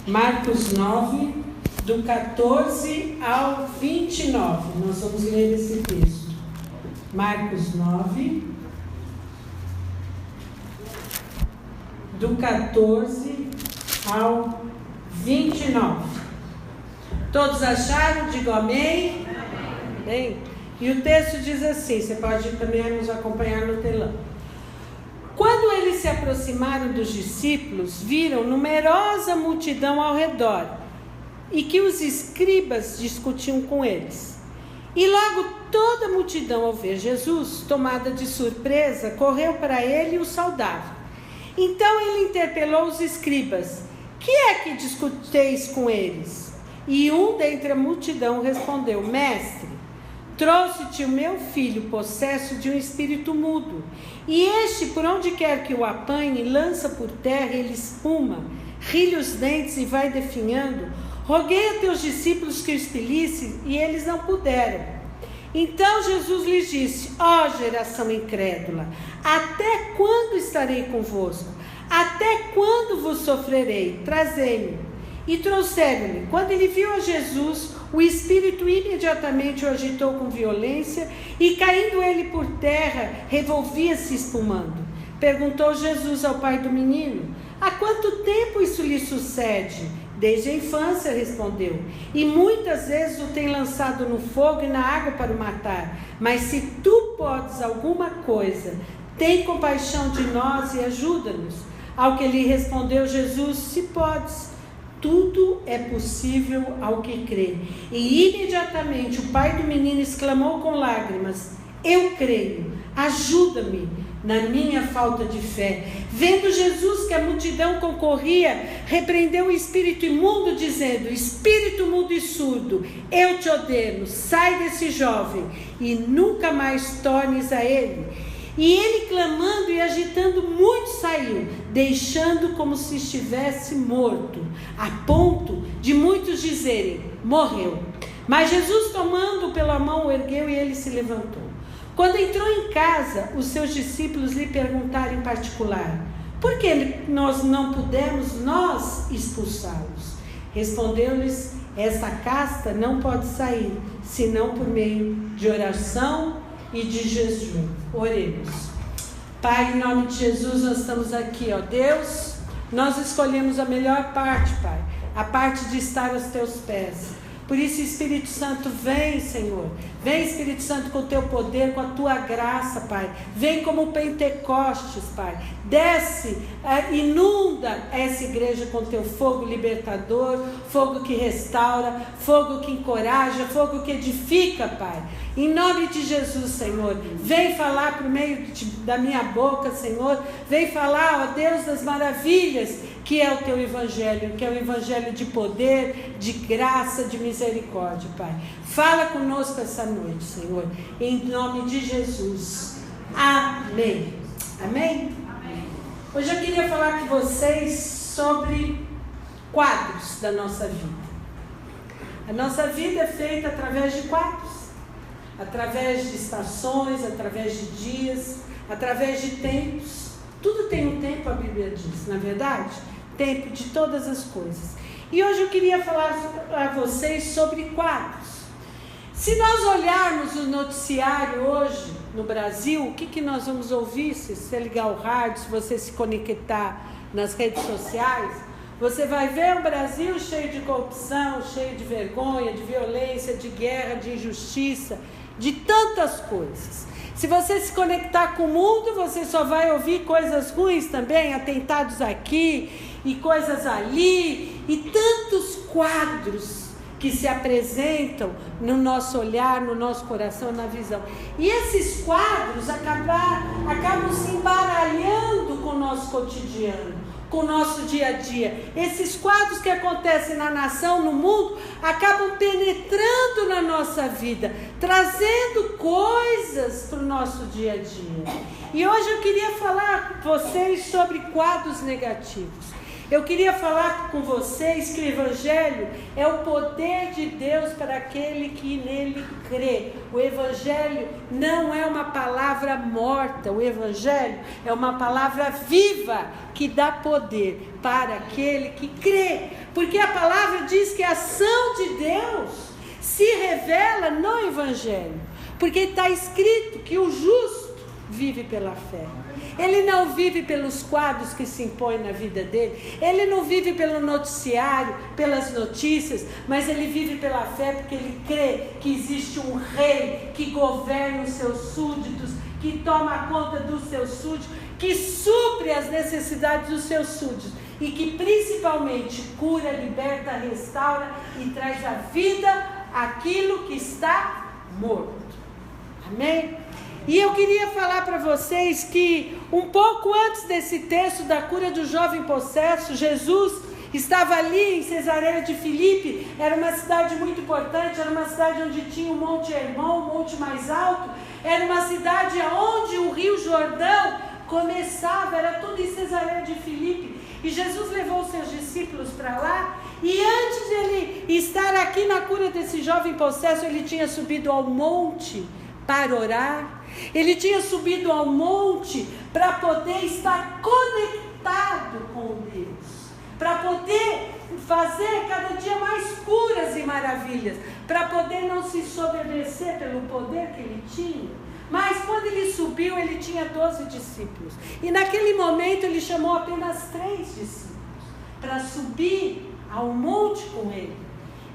Marcos 9, do 14 ao 29. Nós vamos ler esse texto. Marcos 9, do 14 ao 29. Todos acharam? Digam amém. Bem, e o texto diz assim, você pode também nos acompanhar no telão. Quando eles se aproximaram dos discípulos, viram numerosa multidão ao redor e que os escribas discutiam com eles. E logo toda a multidão, ao ver Jesus, tomada de surpresa, correu para ele e o saudava. Então ele interpelou os escribas: que é que discuteis com eles? E um dentre a multidão respondeu: Mestre, trouxe-te o meu filho possesso de um espírito mudo, e este, por onde quer que o apanhe, lança por terra, ele espuma, rilha os dentes e vai definhando. Roguei a teus discípulos que o expelissem, e eles não puderam. Então Jesus lhes disse: ó geração incrédula, até quando estarei convosco? Até quando vos sofrerei? Trazei-me. E trouxeram-lhe. Quando ele viu a Jesus, o espírito imediatamente o agitou com violência, e caindo ele por terra, revolvia-se espumando. Perguntou Jesus ao pai do menino: há quanto tempo isso lhe sucede? Desde a infância, respondeu, e muitas vezes o tem lançado no fogo e na água para o matar. Mas se tu podes alguma coisa, tem compaixão de nós e ajuda-nos. Ao que lhe respondeu Jesus: se podes, tudo é possível ao que crê. E imediatamente o pai do menino exclamou com lágrimas: eu creio, ajuda-me na minha falta de fé. Vendo Jesus que a multidão concorria, repreendeu o espírito imundo, dizendo: espírito mudo e surdo, eu te ordeno, sai desse jovem e nunca mais tornes a ele. E ele, clamando e agitando muito, saiu, deixando como se estivesse morto, a ponto de muitos dizerem: morreu. Mas Jesus, tomando-o pela mão, o ergueu e ele se levantou. Quando entrou em casa, os seus discípulos lhe perguntaram em particular: por que nós não pudemos expulsá-los? Respondeu-lhes: essa casta não pode sair, senão por meio de oração e de jejum. Oremos. Pai, em nome de Jesus, nós estamos aqui, ó Deus, nós escolhemos a melhor parte, Pai, a parte de estar aos teus pés. Por isso, Espírito Santo, vem, Senhor. Vem, Espírito Santo, com o teu poder, com a tua graça, Pai. Vem como Pentecostes, Pai. Desce, inunda essa igreja com teu fogo libertador, fogo que restaura, fogo que encoraja, fogo que edifica, Pai. Em nome de Jesus, Senhor, vem falar por meio da minha boca, Senhor. Vem falar, ó Deus, das maravilhas que é o teu evangelho, que é o evangelho de poder, de graça, de misericórdia, Pai. Fala conosco essa noite, Senhor, em nome de Jesus. Amém. Amém? Amém. Hoje eu queria falar com vocês sobre quadros da nossa vida. A nossa vida é feita através de quadros, através de estações, através de dias, através de tempos. Tudo tem um tempo, a Bíblia diz, na verdade? Tempo de todas as coisas. E hoje eu queria falar a vocês sobre quadros. Se nós olharmos o noticiário hoje no Brasil, o que nós vamos ouvir? Se você ligar o rádio, se você se conectar nas redes sociais, você vai ver o Brasil cheio de corrupção, cheio de vergonha, de violência, de guerra, de injustiça, de tantas coisas. Se você se conectar com o mundo, você só vai ouvir coisas ruins também, atentados aqui e coisas ali, e tantos quadros que se apresentam no nosso olhar, no nosso coração, na visão. E esses quadros acabam se embaralhando com o nosso cotidiano, com o nosso dia a dia. Esses quadros que acontecem na nação, no mundo, acabam penetrando na nossa vida, trazendo coisas para o nosso dia a dia. E hoje eu queria falar com vocês sobre quadros negativos. eu queria falar com vocês que o Evangelho é o poder de Deus para aquele que nele crê. O Evangelho não é uma palavra morta, o Evangelho é uma palavra viva que dá poder para aquele que crê. Porque a palavra diz que a ação de Deus se revela no Evangelho. Porque está escrito que o justo vive pela fé. Ele não vive pelos quadros que se impõem na vida dele. Ele não vive pelo noticiário, pelas notícias, mas ele vive pela fé porque ele crê que existe um rei que governa os seus súditos, que toma conta dos seus súditos, que supre as necessidades dos seus súditos e que principalmente cura, liberta, restaura e traz à vida aquilo que está morto. Amém? E eu queria falar para vocês que um pouco antes desse texto da cura do jovem possesso, Jesus estava ali em Cesareia de Filipe. Era uma cidade muito importante, era uma cidade onde tinha o Monte Hermon, o monte mais alto. Era uma cidade onde o Rio Jordão começava, era tudo em Cesareia de Filipe. E Jesus levou os seus discípulos para lá. E antes de ele estar aqui na cura desse jovem possesso, ele tinha subido ao monte para orar. Ele tinha subido ao monte para poder estar conectado com Deus, para poder fazer cada dia mais curas e maravilhas, para poder não se soberbecer pelo poder que ele tinha. Mas quando ele subiu, ele tinha 12 discípulos. E naquele momento ele chamou apenas 3 discípulos para subir ao monte com ele.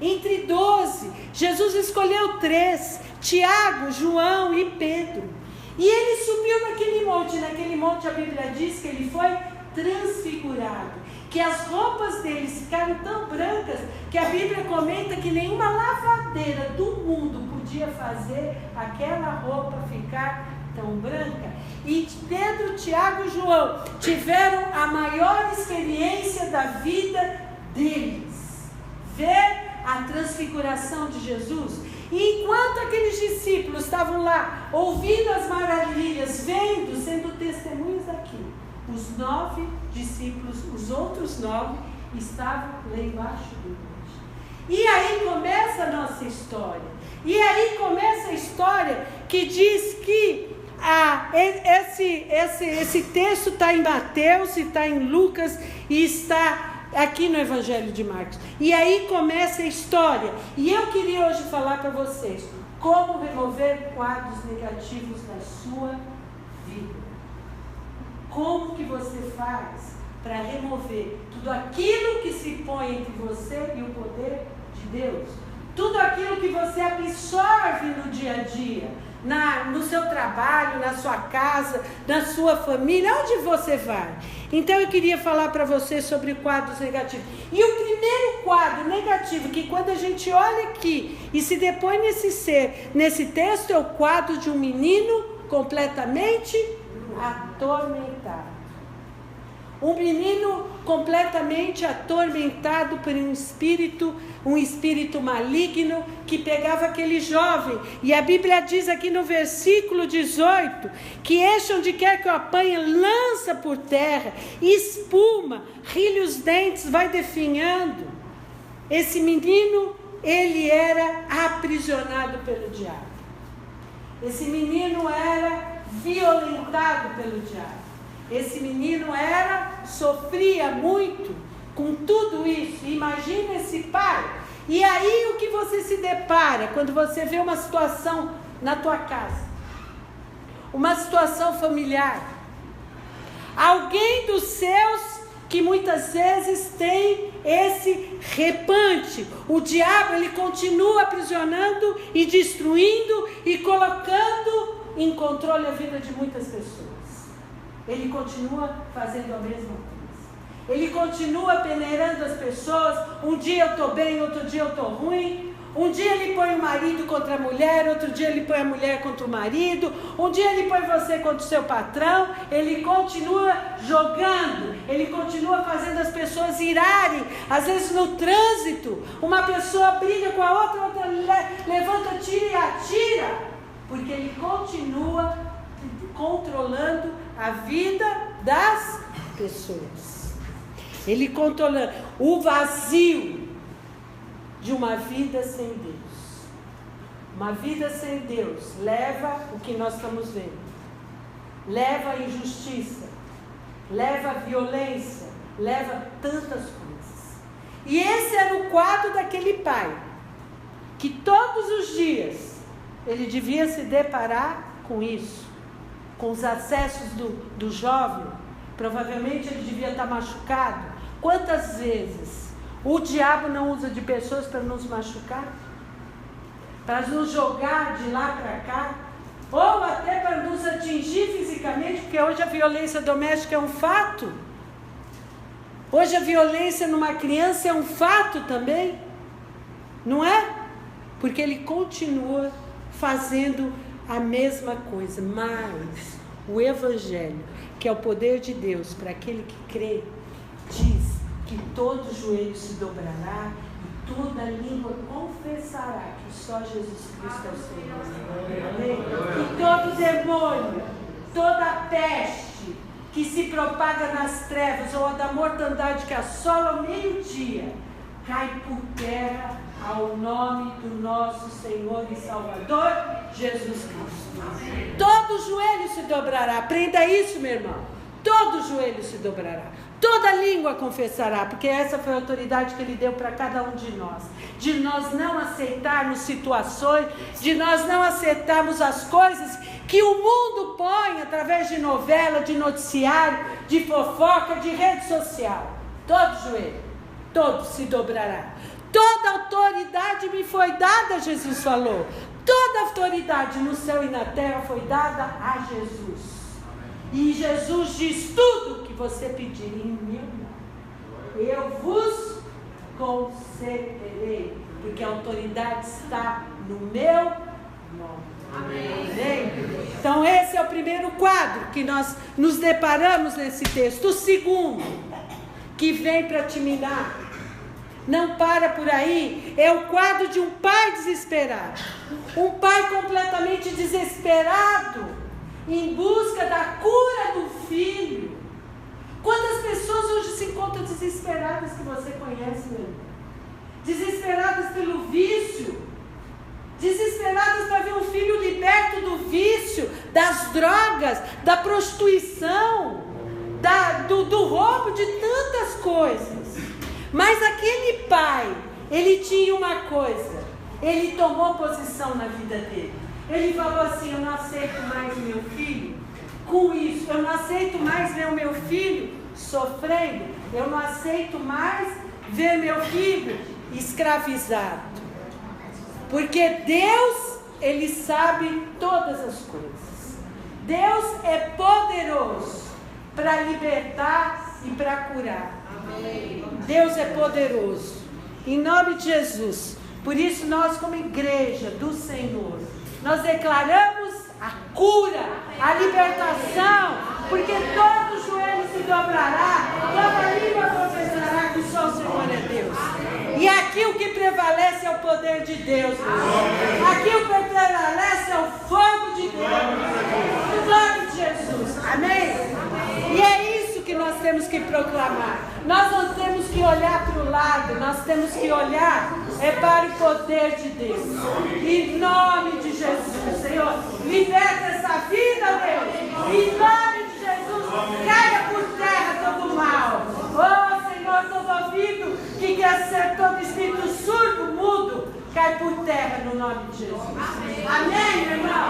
Entre 12, Jesus escolheu 3, Tiago, João e Pedro. E ele subiu naquele monte a Bíblia diz que ele foi transfigurado, que as roupas deles ficaram tão brancas, que a Bíblia comenta que nenhuma lavadeira do mundo podia fazer aquela roupa ficar tão branca. E Pedro, Tiago e João tiveram a maior experiência da vida deles, ver a transfiguração de Jesus. E enquanto aqueles discípulos estavam lá, ouvindo as maravilhas, vendo, sendo testemunhas daquilo, os 9 discípulos, os outros 9, estavam lá embaixo do monte. E aí começa a nossa história. E aí começa a história que diz que esse texto está em Mateus, está em Lucas e está aqui no Evangelho de Marcos. E aí começa a história. E eu queria hoje falar para vocês como remover quadros negativos da sua vida. Como que você faz para remover tudo aquilo que se põe entre você e o poder de Deus? Tudo aquilo que você absorve no dia a dia, no seu trabalho, na sua casa, na sua família, onde você vai. Então eu queria falar para você sobre quadros negativos. E o primeiro quadro negativo, que quando a gente olha aqui e se depõe nesse texto, é o quadro de um menino completamente atormentado. Um menino completamente atormentado por um espírito maligno que pegava aquele jovem. E a Bíblia diz aqui no versículo 18, que este onde quer que o apanhe, lança por terra, espuma, rilha os dentes, vai definhando. Esse menino, ele era aprisionado pelo diabo. Esse menino era violentado pelo diabo. Esse menino sofria muito com tudo isso. Imagina esse pai. E aí o que você se depara quando você vê uma situação na tua casa? Uma situação familiar. Alguém dos seus que muitas vezes tem esse repante. O diabo, ele continua aprisionando e destruindo e colocando em controle a vida de muitas pessoas. Ele continua fazendo a mesma coisa. Ele continua peneirando as pessoas. Um dia eu estou bem, outro dia eu estou ruim. Um dia ele põe o marido contra a mulher, outro dia ele põe a mulher contra o marido. Um dia ele põe você contra o seu patrão. Ele continua jogando. Ele continua fazendo as pessoas irarem. Às vezes no trânsito, uma pessoa briga com a outra, outra levanta, tira e atira. Porque ele continua controlando a vida das pessoas. Ele controlando o vazio de uma vida sem Deus. Uma vida sem Deus leva o que nós estamos vendo. Leva a injustiça, leva a violência, leva tantas coisas. E esse era o quadro daquele pai, que todos os dias ele devia se deparar com isso, com os acessos do jovem. Provavelmente ele devia estar machucado. Quantas vezes o diabo não usa de pessoas para nos machucar? Para nos jogar de lá para cá? Ou até para nos atingir fisicamente, porque hoje a violência doméstica é um fato. Hoje a violência numa criança é um fato também. Não é? Porque ele continua fazendo a mesma coisa. Mas o Evangelho, que é o poder de Deus para aquele que crê, diz que todo joelho se dobrará e toda língua confessará que só Jesus Cristo é o Senhor. Amém? E todo demônio, toda peste que se propaga nas trevas ou a da mortandade que assola ao meio-dia, cai por terra ao nome do nosso Senhor e Salvador, Jesus Cristo. Todo joelho se dobrará. Aprenda isso, meu irmão. Todo joelho se dobrará. Toda língua confessará, porque essa foi a autoridade que Ele deu para cada um de nós. De nós não aceitarmos situações, de nós não aceitarmos as coisas que o mundo põe através de novela, de noticiário, de fofoca, de rede social. Todo joelho, todo se dobrará. Toda autoridade me foi dada, Jesus falou. Toda autoridade no céu e na terra foi dada a Jesus. E Jesus diz: tudo que você pedir em meu nome, eu vos concederei, porque a autoridade está no meu nome. Amém. Então esse é o primeiro quadro que nós nos deparamos nesse texto. O segundo, que vem para te minar, não para por aí, é o quadro de um pai desesperado. Um pai completamente desesperado em busca da cura do filho. Quantas pessoas hoje se encontram desesperadas que você conhece, meu irmão? Desesperadas pelo vício, desesperadas para ver um filho liberto do vício, das drogas, da prostituição, do roubo, de tantas coisas. Mas aquele pai, ele tinha uma coisa, ele tomou posição na vida dele. Ele falou assim: eu não aceito mais meu filho com isso, eu não aceito mais ver o meu filho sofrendo, eu não aceito mais ver meu filho escravizado. Porque Deus, Ele sabe todas as coisas. Deus é poderoso para libertar e para curar. Deus é poderoso. Em nome de Jesus. Por isso nós, como igreja do Senhor, nós declaramos a cura, a libertação, porque todo joelho se dobrará, toda língua confessará que só o Senhor é Deus. E aqui o que prevalece é o poder de Deus. Aqui o que prevalece é o fogo de Deus. Em nome de Jesus. Amém? E é isso que nós temos que proclamar. Nós não temos que olhar para o lado, nós temos que olhar para o poder de Deus. Em nome de Jesus, Senhor, liberta essa vida, Deus. Em nome de Jesus, caia por terra todo mal. Oh, Senhor, todo ouvido que quer ser, todo espírito surdo, mudo, cai por terra no nome de Jesus. Amém, meu irmão?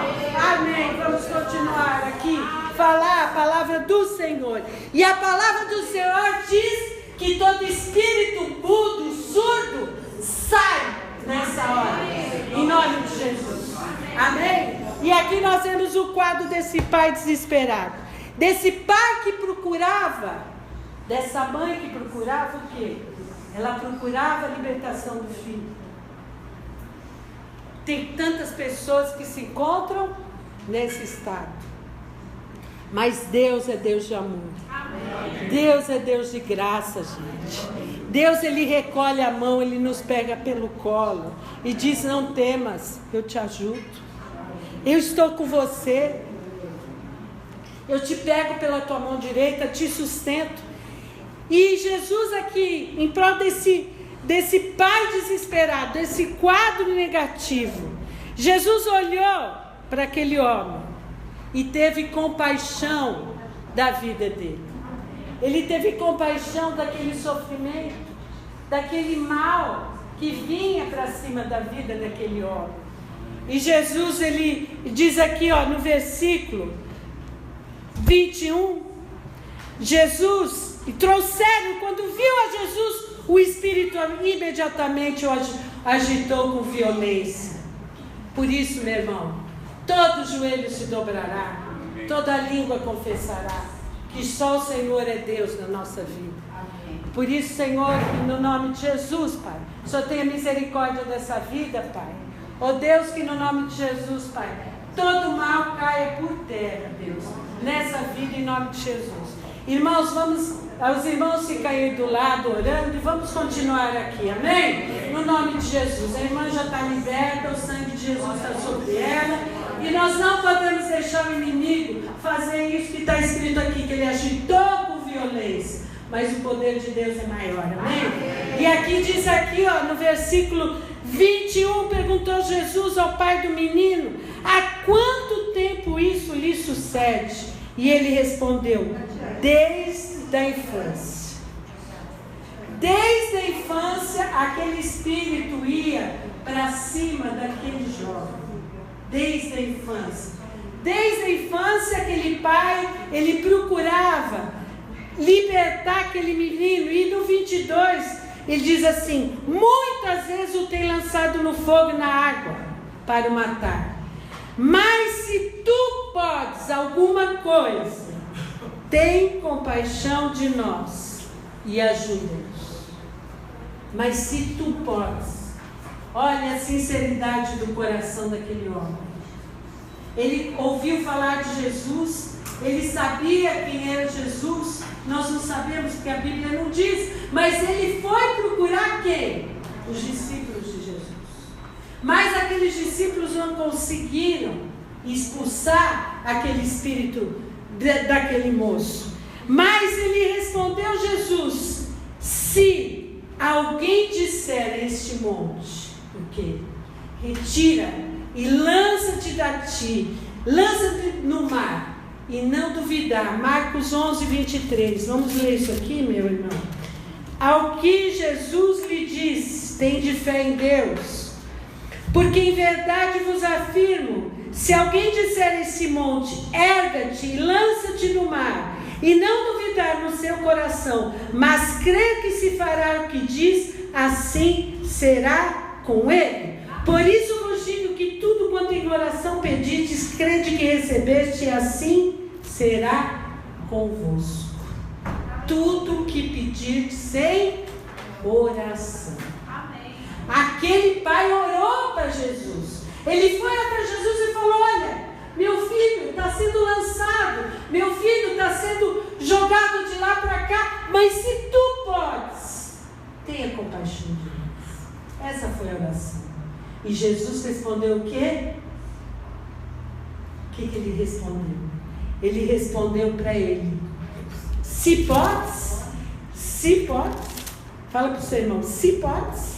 Amém. Vamos continuar aqui, falar a palavra do Senhor. E a palavra do Senhor diz que todo espírito mudo, surdo, sai nessa hora. Em nome de Jesus. Amém? E aqui nós temos o quadro desse pai desesperado. Desse pai que procurava, dessa mãe que procurava o quê? Ela procurava a libertação do filho. Tem tantas pessoas que se encontram nesse estado. Mas Deus é Deus de amor. Amém. Deus é Deus de graça, gente. Deus, Ele recolhe a mão, Ele nos pega pelo colo e diz: não temas, eu te ajudo. Eu estou com você. Eu te pego pela tua mão direita, te sustento. E Jesus aqui, em prol desse pai desesperado, desse quadro negativo, Jesus olhou para aquele homem e teve compaixão da vida dele. Ele teve compaixão daquele sofrimento, daquele mal que vinha para cima da vida daquele homem. E Jesus, ele diz aqui, no versículo 21, Jesus, e trouxeram, quando viu a Jesus, o Espírito imediatamente o agitou com violência. Por isso, meu irmão, todo joelho se dobrará, toda língua confessará que só o Senhor é Deus na nossa vida. Por isso, Senhor, no nome de Jesus, Pai, só tenha misericórdia dessa vida, Pai. Ó Deus, que no nome de Jesus, Pai, todo mal caia por terra, Deus, nessa vida, em nome de Jesus. Irmãos, os irmãos ficam aí do lado orando e vamos continuar aqui, amém? No nome de Jesus. A irmã já está liberta, o sangue de Jesus está sobre ela e nós não podemos deixar o inimigo fazer isso que está escrito aqui, que ele agitou com violência, mas o poder de Deus é maior, amém? E aqui diz no versículo 21, perguntou Jesus ao pai do menino: há quanto tempo isso lhe sucede? E ele respondeu: desde a infância. Desde a infância, aquele espírito ia para cima daquele jovem. Desde a infância. Desde a infância, aquele pai, ele procurava libertar aquele menino. E no 22, ele diz assim: muitas vezes o tem lançado no fogo e na água para o matar. Mas se tu podes alguma coisa, tem compaixão de nós e ajuda-nos. Mas se tu podes, olha a sinceridade do coração daquele homem. Ele ouviu falar de Jesus, ele sabia quem era Jesus. Nós não sabemos porque a Bíblia não diz, mas ele foi procurar quem? Os discípulos de Jesus. Mas aqueles discípulos não conseguiram expulsar aquele espírito daquele moço. Mas ele respondeu, Jesus: se alguém disser a este monte, o quê? Retira e lança-te lança-te no mar, e não duvidar. Marcos 11, 23. Vamos ler isso aqui, meu irmão. Ao que Jesus lhe disse: tende fé em Deus, porque em verdade vos afirmo, se alguém disser a esse monte: erga-te e lança-te no mar, e não duvidar no seu coração, mas crer que se fará o que diz, assim será com ele. Por isso vos digo que tudo quanto em oração pedistes, crede que recebeste, e assim será convosco. Tudo que pedirdes em oração. Amém. Aquele pai orou para Jesus. Ele foi até Jesus e falou: olha, meu filho está sendo lançado, meu filho está sendo jogado de lá para cá, mas se tu podes, tenha compaixão de nós. Essa foi a oração. E Jesus respondeu o quê? O que ele respondeu? Ele respondeu para ele: se podes, fala para o seu irmão, se podes,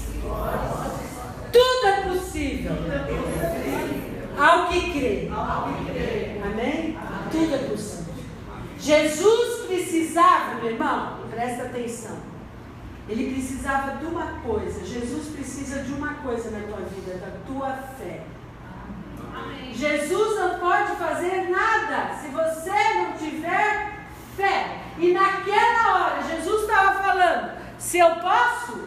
tudo é possível ao que crê. Amém? Tudo é possível. Jesus precisava, meu irmão, presta atenção. Ele precisava de uma coisa. Jesus precisa de uma coisa na tua vida, da tua fé. Amém. Jesus não pode fazer nada se você não tiver fé. E naquela hora, Jesus estava falando: se eu posso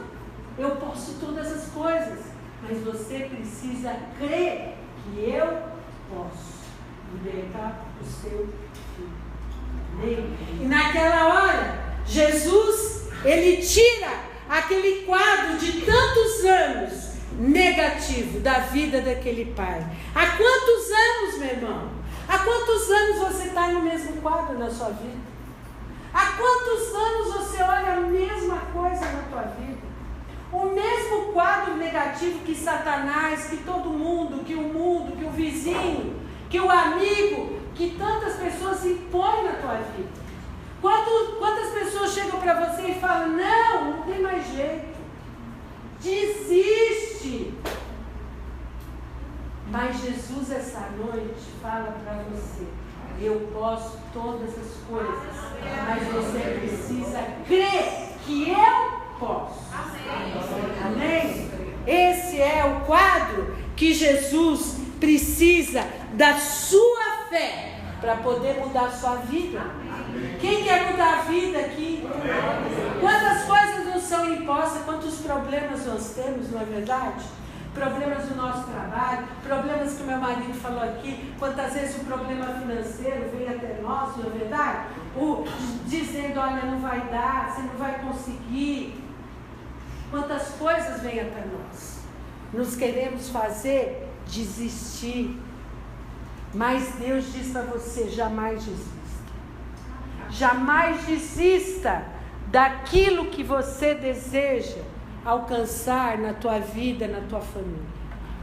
todas as coisas, mas você precisa crer que eu posso libertar o seu filho. Amém? E naquela hora, Jesus, ele tira aquele quadro de tantos anos negativo da vida daquele pai. Há quantos anos, meu irmão? Há quantos anos você está no mesmo quadro na sua vida? Há quantos anos você olha a mesma coisa na tua vida? O mesmo quadro negativo que Satanás, que todo mundo, que o vizinho, que o amigo, que tantas pessoas impõem na tua vida. Quantas pessoas chegam para você e falam, não tem mais jeito, desiste. Mas Jesus essa noite fala para você, eu posso todas as coisas, mas você precisa crer que eu posso. Amém? Esse é o quadro que Jesus precisa da sua fé para poder mudar a sua vida. Quem quer mudar a vida aqui? Quantas coisas não são impostas, quantos problemas nós temos, não é verdade? Problemas do nosso trabalho, problemas que o meu marido falou aqui, quantas vezes o problema financeiro vem até nós, não é verdade? Dizendo, olha, não vai dar, você não vai conseguir. Quantas coisas vêm até nós. Nos queremos fazer desistir. Mas Deus diz para você, jamais desista. Jamais desista daquilo que você deseja alcançar na tua vida, na tua família.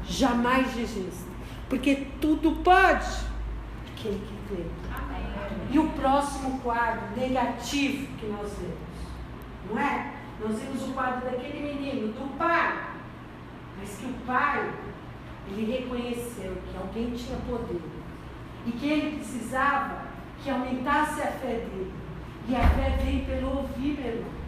Jamais desista. Porque tudo pode aquele que crê. E o próximo quadro negativo que nós vemos, não é? Nós vimos o quadro daquele menino, do pai. Mas que o pai, ele reconheceu que alguém tinha poder. E que ele precisava que aumentasse a fé dele. E a fé vem pelo ouvir, meu irmão.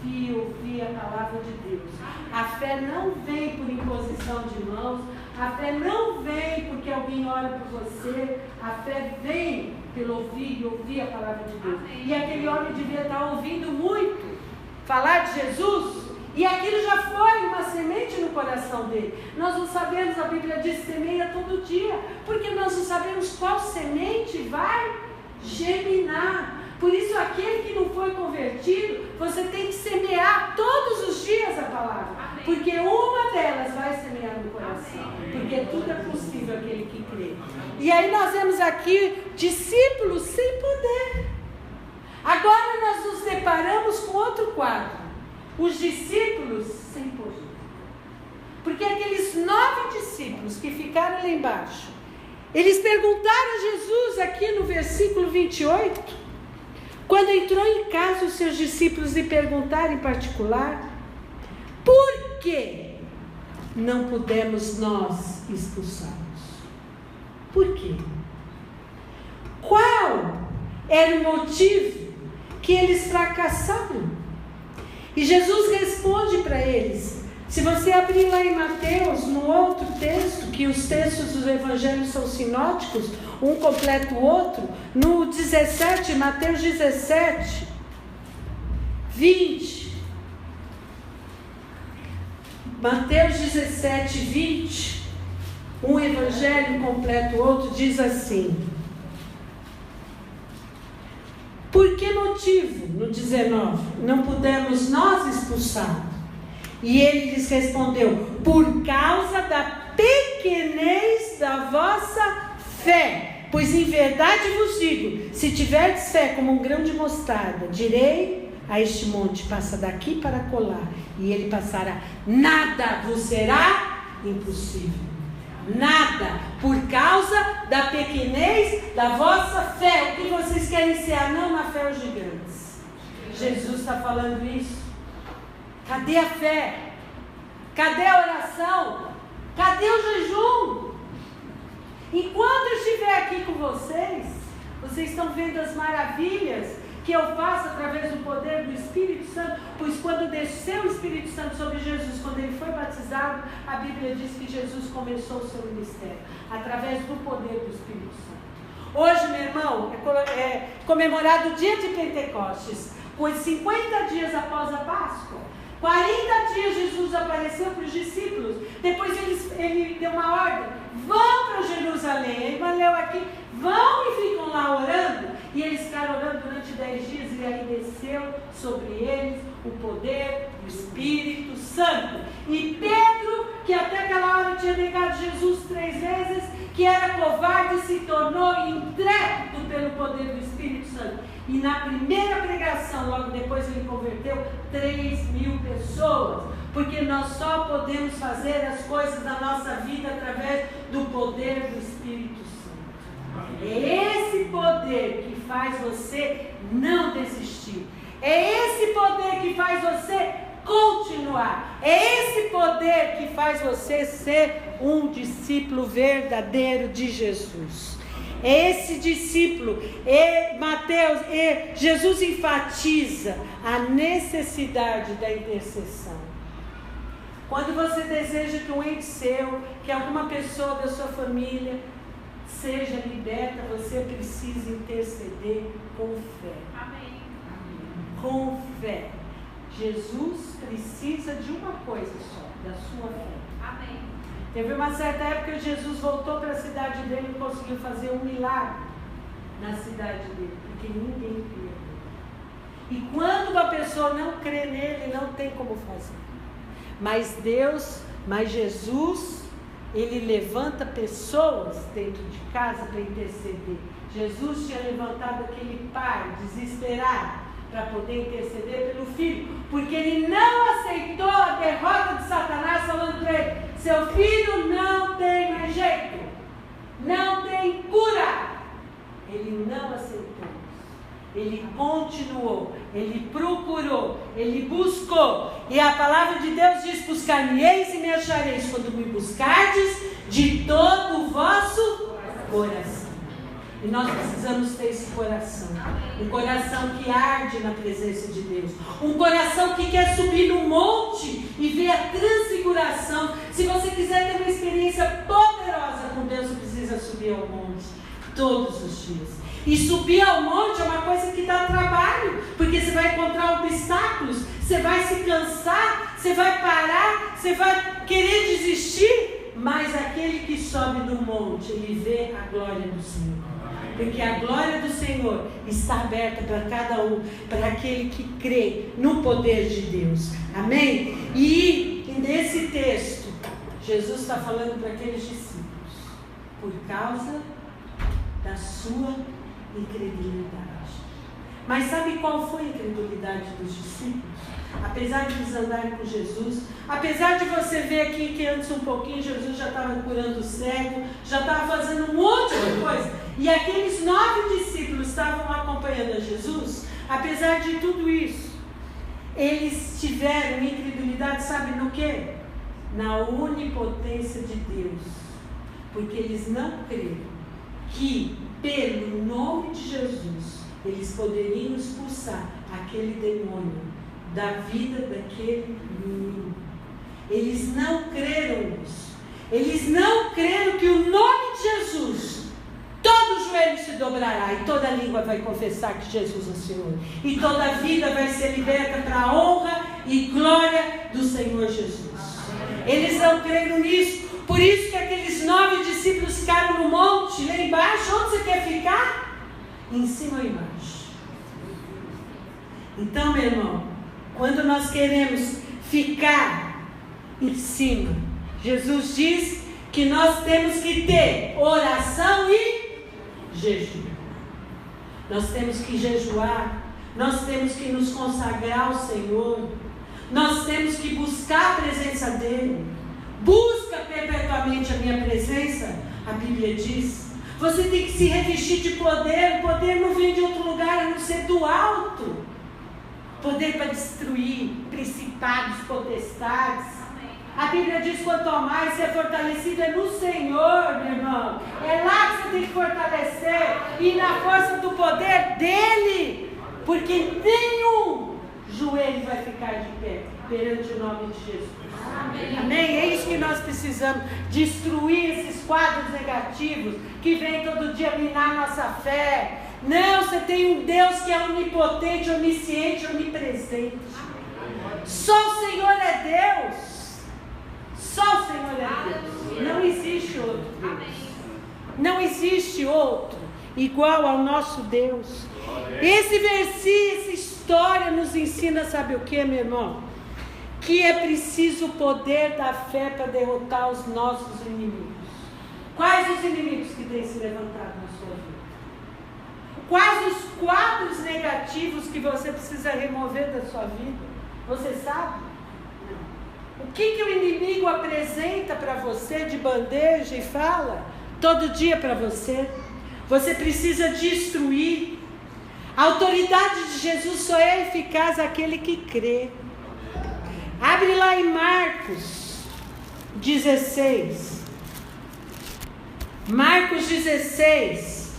Ouvir a palavra de Deus. A fé não vem por imposição de mãos. A fé não vem porque alguém ora por você. A fé vem pelo ouvir a palavra de Deus. E aquele homem devia estar ouvindo muito falar de Jesus. E aquilo já foi uma semente no coração dele. Nós não sabemos, a Bíblia diz, semeia todo dia. Porque nós não sabemos qual semente vai germinar. Por isso, aquele que não foi convertido, você tem que semear todos os dias a palavra. Amém. Porque uma delas vai semear no coração. Amém. Porque tudo é possível aquele que crê. E aí nós vemos aqui discípulos sem poder. Agora nós nos deparamos com outro quadro. Os discípulos sem poder. Porque aqueles 9 discípulos que ficaram lá embaixo, eles perguntaram a Jesus aqui no versículo 28... Quando entrou em casa, os seus discípulos lhe perguntaram em particular, por que não pudemos nós expulsá-los? Por quê? Qual era o motivo que eles fracassaram? E Jesus responde para eles. Se você abrir lá em Mateus, no outro texto, que os textos dos evangelhos são sinóticos, um completa o outro, no 17, Mateus 17, 20. Mateus 17, 20, um evangelho completa o outro, diz assim. Por que motivo, no 19, não pudemos nós expulsar? E ele lhes respondeu, por causa da pequenez da vossa fé. Pois em verdade vos digo, se tiverdes fé como um grão de mostarda, direi a este monte, passa daqui para colar, e ele passará. Nada vos será impossível. Nada, por causa da pequenez da vossa fé. O que vocês querem ser anão na fé os gigantes? Jesus está falando isso. Cadê a fé? Cadê a oração? Cadê o jejum? Enquanto eu estiver aqui com vocês, vocês estão vendo as maravilhas que eu faço através do poder do Espírito Santo. Pois quando desceu o Espírito Santo sobre Jesus, quando ele foi batizado, a Bíblia diz que Jesus começou o seu ministério através do poder do Espírito Santo. Hoje, meu irmão, é comemorado o dia de Pentecostes, pois 50 dias após a Páscoa. 40 dias Jesus apareceu para os discípulos. Depois ele deu uma ordem: vão para Jerusalém. Ele leu aqui: vão e ficam lá orando. E eles ficaram orando durante 10 dias. E aí desceu sobre eles o poder do Espírito Santo. E Pedro, que até aquela hora tinha negado Jesus 3 vezes, que era covarde, se tornou intrépido pelo poder do Espírito Santo. E na primeira pregação, logo depois ele converteu 3.000 pessoas. Porque nós só podemos fazer as coisas da nossa vida através do poder do Espírito Santo. É esse poder que faz você não desistir. É esse poder que faz você continuar. É esse poder que faz você ser um discípulo verdadeiro de Jesus. É esse discípulo. Jesus enfatiza a necessidade da intercessão. Quando você deseja que um ente seu, que alguma pessoa da sua família seja liberta, você precisa interceder com fé. Amém. Com fé. Jesus precisa de uma coisa só, da sua fé. Amém. Teve uma certa época que Jesus voltou para a cidade dele e conseguiu fazer um milagre na cidade dele, porque ninguém cria nele. E quando uma pessoa não crê nele, não tem como fazer. Mas Jesus, ele levanta pessoas dentro de casa para interceder. Jesus tinha levantado aquele pai desesperado para poder interceder pelo filho, porque ele não aceitou a derrota de Satanás, falando para ele: seu filho não tem mais jeito, não tem cura. Ele não aceitou. Ele continuou, ele procurou, ele buscou. E a palavra de Deus diz: buscar-me-eis e me achareis, quando me buscardes de todo o vosso coração. E nós precisamos ter esse coração. Um coração que arde na presença de Deus. Um coração que quer subir no monte e ver a transfiguração. Se você quiser ter uma experiência poderosa com Deus, você precisa subir ao monte todos os dias. E subir ao monte é uma coisa que dá trabalho, porque você vai encontrar obstáculos, você vai se cansar, você vai parar, você vai querer desistir, mas aquele que sobe do monte, ele vê a glória do Senhor. Porque a glória do Senhor está aberta para cada um, para aquele que crê no poder de Deus. Amém? E nesse texto, Jesus está falando para aqueles discípulos, por causa da sua incredulidade. Mas sabe qual foi a incredulidade dos discípulos? Apesar de eles andarem com Jesus, apesar de você ver aqui que antes um pouquinho Jesus já estava curando o cego, já estava fazendo um monte de coisa, e aqueles 9 discípulos estavam acompanhando a Jesus, apesar de tudo isso, eles tiveram incredulidade, sabe no que? Na onipotência de Deus, porque eles não creram que pelo nome de Jesus eles poderiam expulsar aquele demônio da vida daquele menino. Eles não creram nisso. Eles não creram que o nome de Jesus, todo joelho se dobrará e toda língua vai confessar que Jesus é o Senhor. E toda vida vai ser liberta para a honra e glória do Senhor Jesus. Eles não creram nisso. Por isso que aqueles 9 discípulos ficaram no monte, lá embaixo. Onde você quer ficar? Em cima ou embaixo? Então, meu irmão, quando nós queremos ficar em cima, Jesus diz que nós temos que ter oração e jejum. Nós temos que jejuar, nós temos que nos consagrar ao Senhor, nós temos que buscar a presença dEle. Busca perpetuamente a minha presença, a Bíblia diz. Você tem que se revestir de poder. O poder não vem de outro lugar, a não ser do alto. Poder para destruir principados, potestades. A Bíblia diz: quanto ao mais ser fortalecido é no Senhor, meu irmão. É lá que você tem que fortalecer, e na força do poder dEle, porque nenhum joelho vai ficar de pé perante o nome de Jesus. Amém. Amém? É isso que nós precisamos, destruir esses quadros negativos que vêm todo dia minar nossa fé. Não, você tem um Deus que é onipotente, onisciente, onipresente. Só o Senhor é Deus. Só o Senhor é Deus. Não existe outro Deus. Não existe outro igual ao nosso Deus. Esse versículo, essa história nos ensina, sabe o que, meu irmão? Que é preciso o poder da fé para derrotar os nossos inimigos. Quais os inimigos que têm se levantado na sua vida? Quais os quadros negativos que você precisa remover da sua vida? Você sabe? Não. O que o inimigo apresenta para você de bandeja e fala todo dia para você? Você precisa destruir. A autoridade de Jesus só é eficaz àquele que crê. Abre lá em Marcos 16. Marcos 16.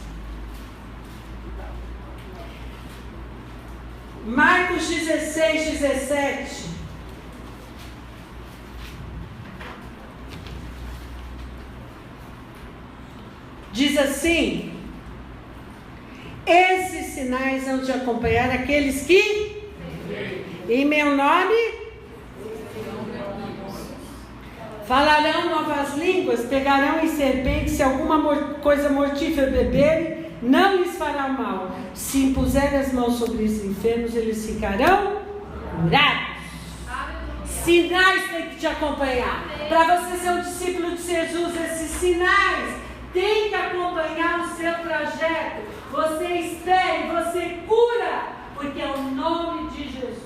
Marcos 16, 17. Diz assim: esses sinais hão de acompanhar aqueles que em meu nome falarão novas línguas, pegarão em serpentes, se alguma coisa mortífera beberem, não lhes fará mal. Se impuserem as mãos sobre os enfermos, eles ficarão curados. Sinais têm que te acompanhar. Para você ser um discípulo de Jesus, esses sinais têm que acompanhar o seu trajeto. Você espere, você cura, porque é o nome de Jesus.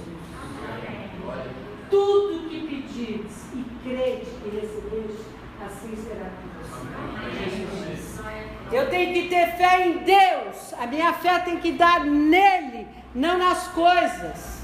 Tudo que pedires e crede e receberes, assim será com você. Jesus diz. Eu tenho que ter fé em Deus. A minha fé tem que dar nele, não nas coisas.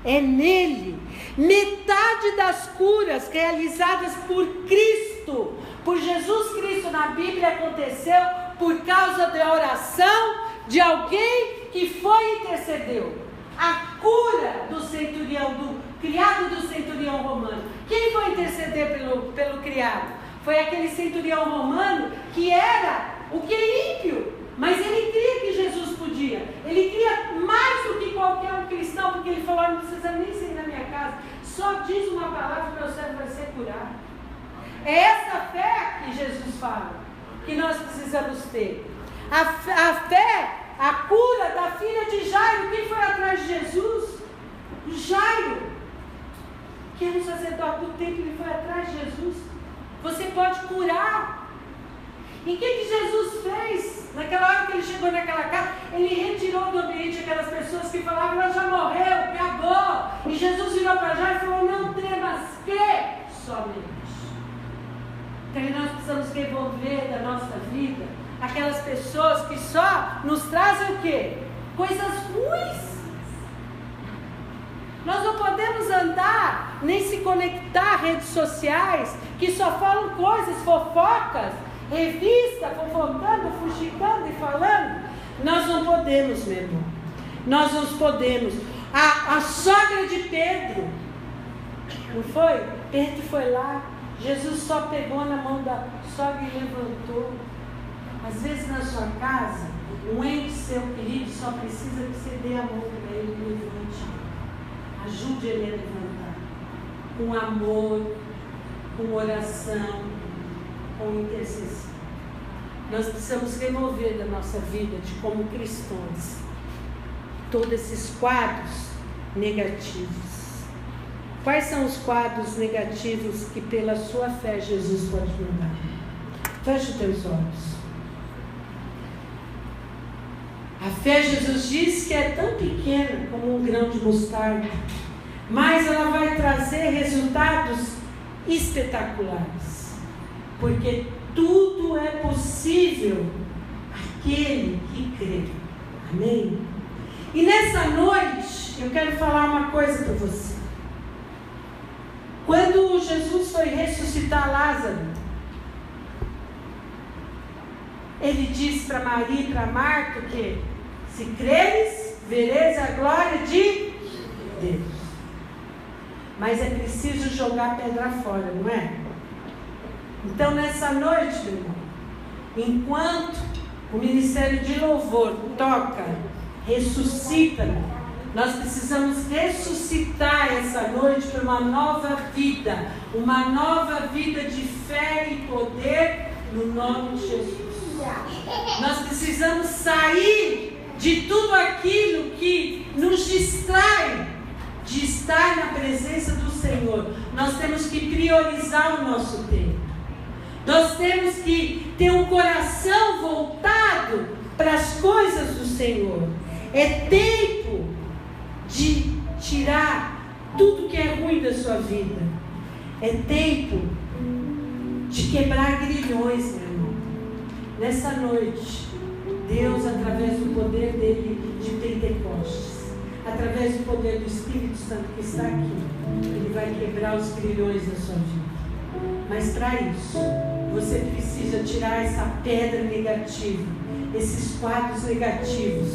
É nele. Metade das curas realizadas por Cristo, por Jesus Cristo na Bíblia, aconteceu por causa da oração de alguém que foi e intercedeu. A cura do centurião, do criado do centurião romano. Quem foi interceder pelo criado? Foi aquele centurião romano que era o que ímpio, mas ele cria que Jesus podia. Ele cria mais do que qualquer um cristão, porque ele falou: não precisa nem sair da minha casa, só diz uma palavra e meu servo vai ser curado. É essa fé que Jesus fala, que nós precisamos ter. A fé, a cura da filha de Jairo. Quem foi atrás de Jesus? Jairo, que era um sacerdote do templo, ele foi atrás de Jesus. Você pode curar. E o que Jesus fez? Naquela hora que ele chegou naquela casa, ele retirou do ambiente aquelas pessoas que falavam: ela já morreu, acabou. E Jesus virou para Jairo e falou: não temas, crê somente. Então nós precisamos revolver da nossa vida aquelas pessoas que só nos trazem o quê? Coisas ruins. Nós não podemos andar, nem se conectar a redes sociais que só falam coisas, fofocas, revista, fofocando, fuxicando e falando. Nós não podemos, meu irmão. Nós não podemos. A sogra de Pedro, não foi? Pedro foi lá, Jesus só pegou na mão da sogra e levantou. Às vezes na sua casa, um ente seu querido só precisa que você dê a mão para ele e levante. Ajude ele a levantar. Com amor, com oração, com intercessão. Nós precisamos remover da nossa vida, de como cristãos, todos esses quadros negativos. Quais são os quadros negativos que pela sua fé Jesus pode mudar? Feche os teus olhos. A fé, Jesus diz que é tão pequena como um grão de mostarda, mas ela vai trazer resultados espetaculares, porque tudo é possível àquele que crê. Amém? E nessa noite eu quero falar uma coisa para você. Quando Jesus foi ressuscitar Lázaro, ele disse para Maria e para Marta que: se creres, vereis a glória de Deus. Mas é preciso jogar a pedra fora, não é? Então nessa noite, meu irmão, enquanto o ministério de louvor toca, ressuscita, nós precisamos ressuscitar essa noite para uma nova vida de fé e poder no nome de Jesus. Nós precisamos sair de tudo aquilo que nos distrai de estar na presença do Senhor. Nós temos que priorizar o nosso tempo. Nós temos que ter um coração voltado para as coisas do Senhor. É tempo de tirar tudo que é ruim da sua vida. É tempo de quebrar grilhões, meu irmão. Nessa noite, Deus, através do poder dele de Pentecostes, através do poder do Espírito Santo que está aqui, ele vai quebrar os grilhões da sua vida. Mas para isso, você precisa tirar essa pedra negativa, esses quadros negativos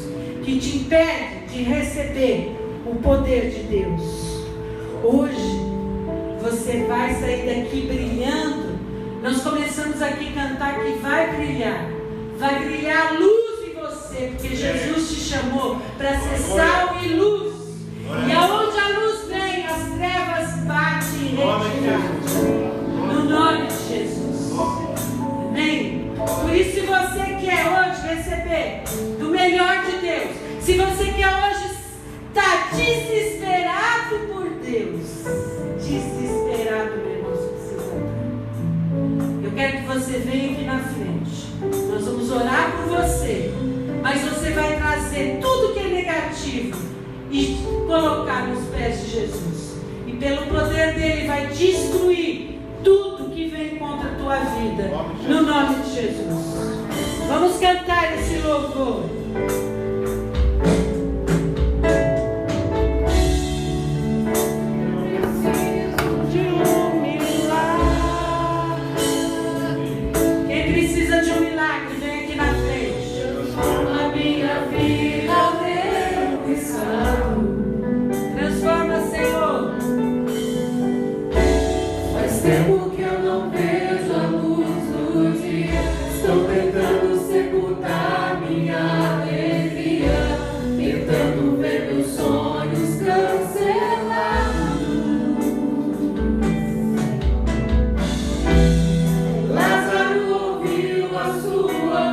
que te impedem de receber o poder de Deus. Hoje você vai sair daqui brilhando. Nós começamos aqui a cantar que vai brilhar a luz em você, porque Jesus te chamou para ser sal e luz. E aonde a luz vem, as trevas batem em retirada. No nome de Jesus. Amém? Por isso, se você quer hoje receber do melhor de Deus, se você quer hoje estar desesperado por Deus, desesperado, meu irmão, você precisa orar. Eu quero que você venha aqui na frente. Nós vamos orar por você, mas você vai trazer tudo que é negativo e colocar nos pés de Jesus. E pelo poder dele vai destruir tudo que vem contra a tua vida. No nome de Jesus. Vamos cantar esse louvor.